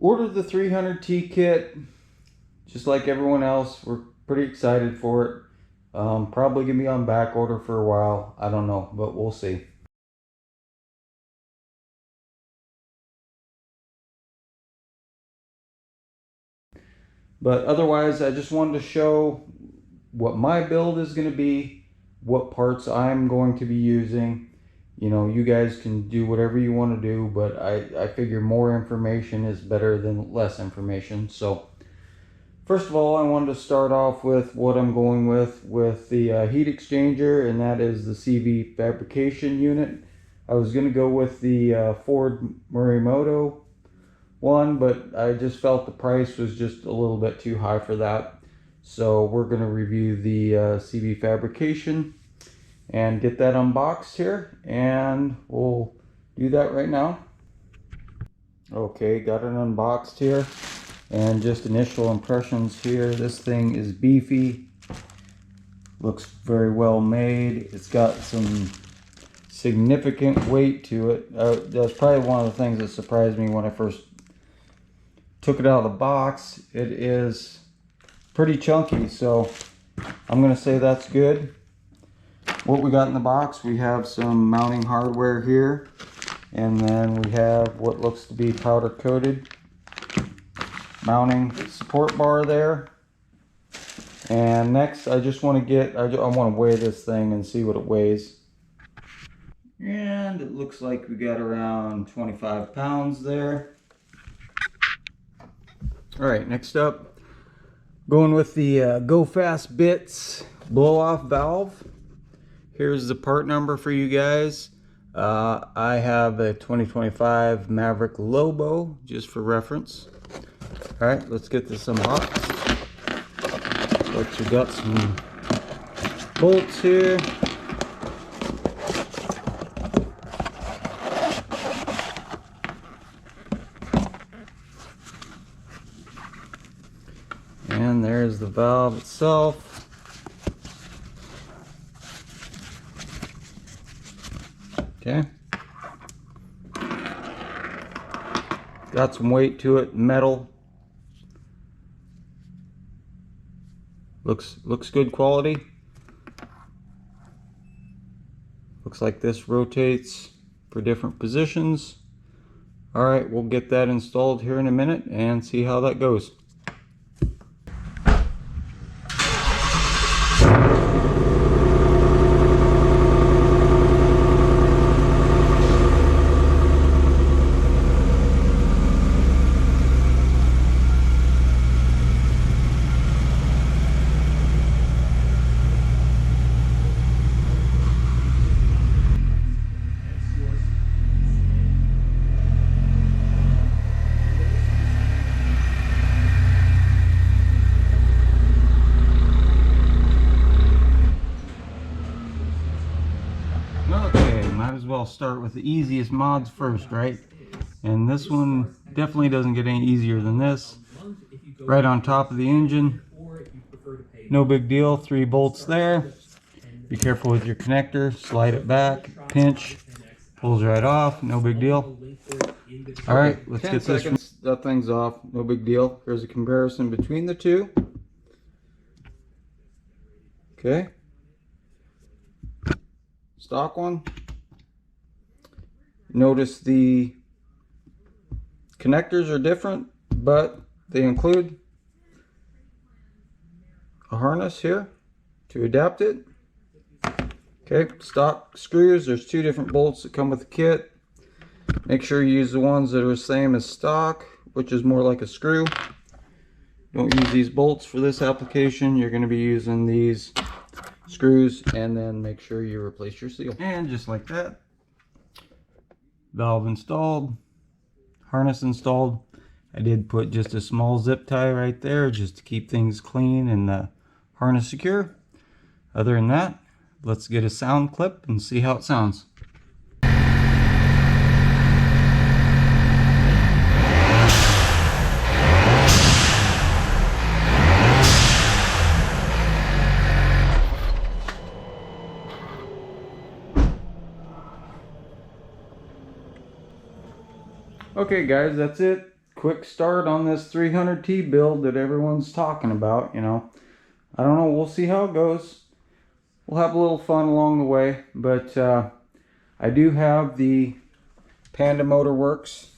ordered the 300T kit, just like everyone else. We're pretty excited for it. Probably gonna be on back order for a while. I don't know, but we'll see. But otherwise, I just wanted to show what my build is going to be, what parts I'm going to be using. You know, you guys can do whatever you want to do, but I figure more information is better than less information. So first of all, I wanted to start off with what I'm going with the heat exchanger, and that is the CV fabrication unit. I was going to go with the Ford Morimoto one, but I just felt the price was just a little bit too high for that. So we're going to review the CV fabrication and get that unboxed here, and we'll do that right now. Okay, got it unboxed here, and just initial impressions here. This thing is beefy, looks very well made. It's got some significant weight to it. That's probably one of the things that surprised me when I first took it out of the box. It is pretty chunky, so I'm gonna say that's good. What we got in the box, we have some mounting hardware here, and then we have what looks to be powder coated mounting support bar there. And next, I just want to I want to weigh this thing and see what it weighs. And it looks like we got around 25 pounds there. All right, next up, going with the Go Fast Bits blow-off valve. Here's the part number for you guys. I have a 2025 Maverick Lobo, just for reference. All right, let's get this unboxed. But you got some bolts here. And there's the valve itself. Okay. Got some weight to it, metal. Looks good quality. Looks like this rotates for different positions. All right, we'll get that installed here in a minute and see how that goes. Might as well start with the easiest mods first, right? And this one definitely doesn't get any easier than this. Right on top of the engine. No big deal, 3 bolts there. Be careful with your connector, slide it back, pinch, pulls right off, no big deal. All right, let's get this. That thing's off, no big deal. Here's a comparison between the two. Okay. Stock one. Notice the connectors are different, but they include a harness here to adapt it. Okay, stock screws. There's 2 different bolts that come with the kit. Make sure you use the ones that are the same as stock, which is more like a screw. Don't use these bolts for this application. You're going to be using these screws, and then make sure you replace your seal. And just like that, valve installed, harness installed. I did put just a small zip tie right there just to keep things clean and the harness secure. Other than that, let's get a sound clip and see how it sounds. Okay guys, that's it. quick start on this 300T build that everyone's talking about, you know. I don't know, we'll see how it goes. We'll have a little fun along the way, but I do have the Panda Motorworks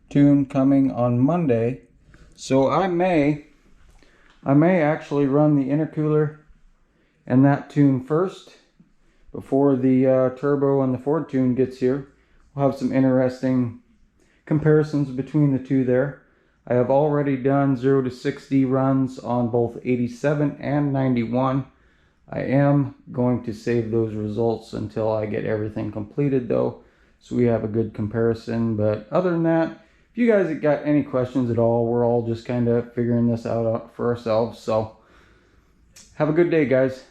tune coming on Monday, so I may actually run the intercooler and that tune first before the turbo and the Ford tune gets here. We'll have some interesting comparisons between the two there. I have already done 0 to 60 runs on both 87 and 91. I am going to save those results until I get everything completed though, so we have a good comparison. But other than that, if you guys have got any questions at all, we're all just kind of figuring this out for ourselves. So have a good day, guys.